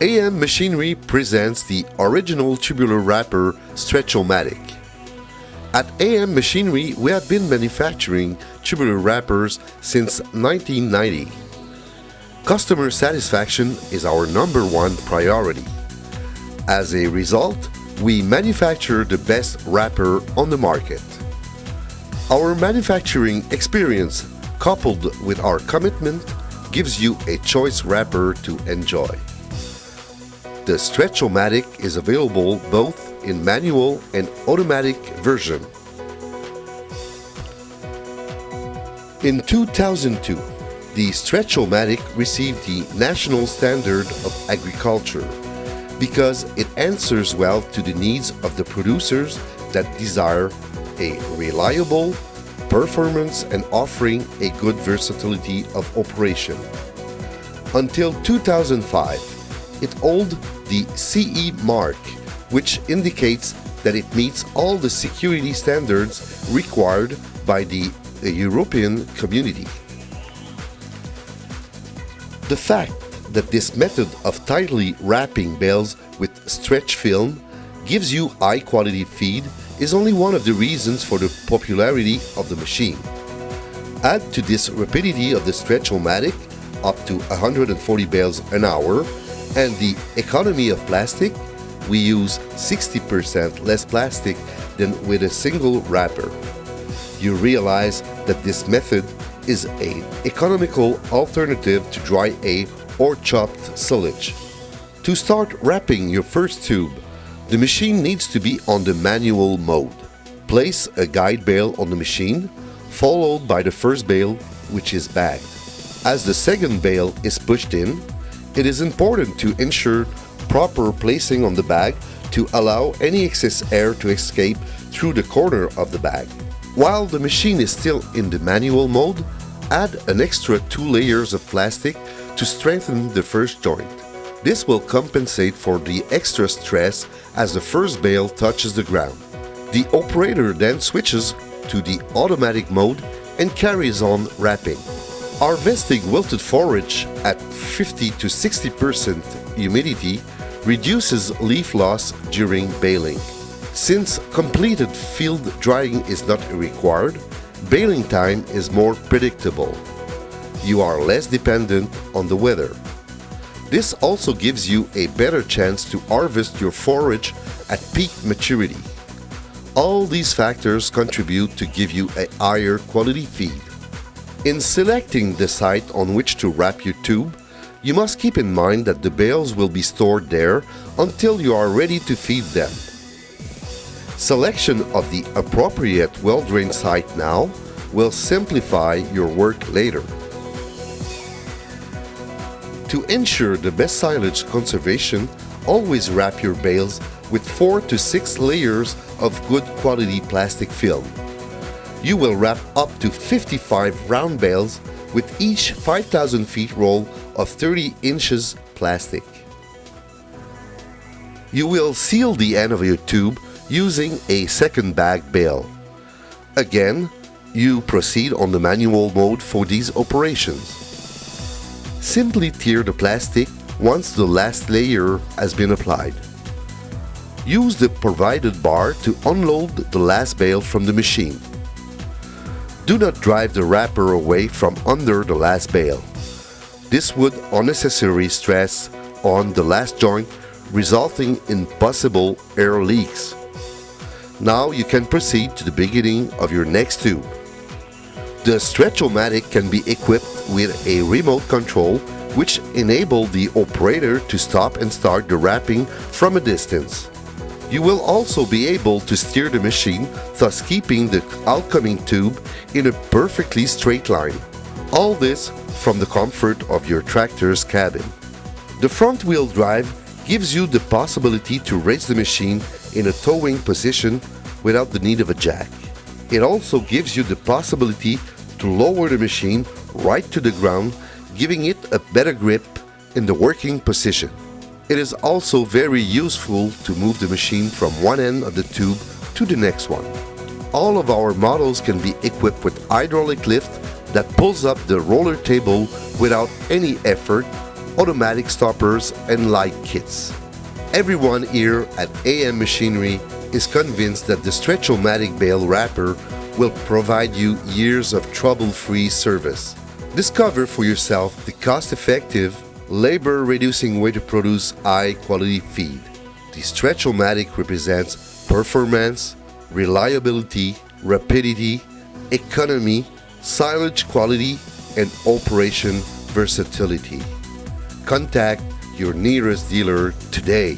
AM Machinery presents the original tubular wrapper Stretch-O-Matic. At AM Machinery, we have been manufacturing tubular wrappers since 1990. Customer satisfaction is our #1 priority. As a result, we manufacture the best wrapper on the market. Our manufacturing experience, coupled with our commitment, gives you a choice wrapper to enjoy. The Stretch-O-Matic is available both in manual and automatic version. In 2002, the Stretch-O-Matic received the National Standard of Agriculture because it answers well to the needs of the producers that desire a reliable performance and offering a good versatility of operation. Until 2005, it held the CE mark, which indicates that it meets all the security standards required by the European Community. The fact that this method of tightly wrapping bales with stretch film gives you high-quality feed is only one of the reasons for the popularity of the machine. Add to this rapidity of the Stretch-O-Matic, up to 140 bales an hour, and the economy of plastic, we use 60% less plastic than with a single wrapper. You realize that this method is an economical alternative to dry hay or chopped silage. To start wrapping your first tube, the machine needs to be on the manual mode. Place a guide bale on the machine, followed by the first bale, which is bagged. As the second bale is pushed in, it is important to ensure proper placing on the bag to allow any excess air to escape through the corner of the bag. While the machine is still in the manual mode, add an extra 2 layers of plastic to strengthen the first joint. This will compensate for the extra stress as the first bale touches the ground. The operator then switches to the automatic mode and carries on wrapping. Harvesting wilted forage at 50 to 60% humidity reduces leaf loss during baling. Since completed field drying is not required, baling time is more predictable. You are less dependent on the weather. This also gives you a better chance to harvest your forage at peak maturity. All these factors contribute to give you a higher quality feed. In selecting the site on which to wrap your tube, you must keep in mind that the bales will be stored there until you are ready to feed them. Selection of the appropriate well-drained site now will simplify your work later. To ensure the best silage conservation, always wrap your bales with 4 to 6 layers of good quality plastic film. You will wrap up to 55 round bales with each 5,000 feet roll of 30 inches plastic. You will seal the end of your tube using a second bag bale. Again, you proceed on the manual mode for these operations. Simply tear the plastic once the last layer has been applied. Use the provided bar to unload the last bale from the machine. Do not drive the wrapper away from under the last bale. This would unnecessarily stress on the last joint, resulting in possible air leaks. Now you can proceed to the beginning of your next tube. The Stretch-O-Matic can be equipped with a remote control which enables the operator to stop and start the wrapping from a distance. You will also be able to steer the machine, thus keeping the outcoming tube in a perfectly straight line. All this from the comfort of your tractor's cabin. The front-wheel drive gives you the possibility to raise the machine in a towing position without the need of a jack. It also gives you the possibility to lower the machine right to the ground, giving it a better grip in the working position. It is also very useful to move the machine from one end of the tube to the next one. All of our models can be equipped with hydraulic lift that pulls up the roller table without any effort, automatic stoppers, and light kits. Everyone here at AM Machinery is convinced that the Stretch-O-Matic bale wrapper will provide you years of trouble-free service. Discover for yourself the cost-effective, labor-reducing way to produce high-quality feed. The Stretch-O-Matic represents performance, reliability, rapidity, economy, silage quality, and operation versatility. Contact your nearest dealer today.